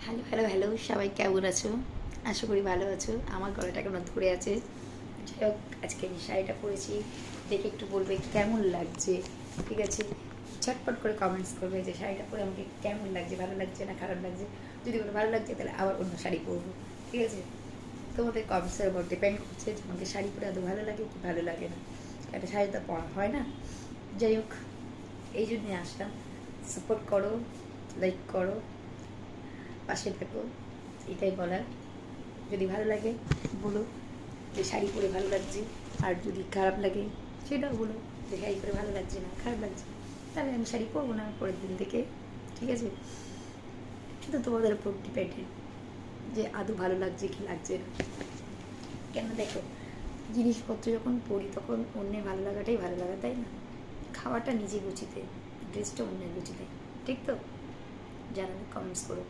Hello hello hello, সবাই কেমন আছো? আশা করি ভালো আছো। আমার গলাটা কেমন ধরে আছে। যাই হোক, আজকে আমি শাড়িটা পরেছি, দেখে একটু বলবে কেমন লাগছে। ঠিক আছে, ঝটপট করে কমেন্টস করবে যে শাড়িটা পরে আমাকে কেমন লাগছে, ভালো লাগছে না খারাপ লাগছে। যদি কোনো ভালো লাগছে তাহলে আবার অন্য শাড়ি পরবো। ঠিক আছে, তোমাদের কমেন্টসের উপর ডিপেন্ড করছে যে আমাকে শাড়ি পরে এত ভালো লাগে কি ভালো লাগে না। একটা শাড়ি তো পরা হয় না। যাই হোক, এই জন্যই আসলাম। সাপোর্ট করো, লাইক করো, পাশে থাকো, এটাই বলার। যদি ভালো লাগে বলো যে শাড়ি পরে ভালো লাগছে, আর যদি খারাপ লাগে সেটাও বলো যে শাড়ি পরে ভালো লাগছে না খারাপ লাগছে, তাহলে আমি শাড়ি পরবো না পরের দিন থেকে। ঠিক আছে, কিন্তু তোমাদের উপর ডিপেন্ডেন্ট যে আদৌ ভালো লাগছে কি লাগছে না। কেন দেখো, জিনিসপত্র যখন পরি তখন অন্যের ভালো লাগাটাই ভালো লাগা, তাই না? খাওয়াটা নিজে গুছিতে, ড্রেসটা অন্যের গুছিতে, ঠিক তো? জানাবে, কমেন্টস করো।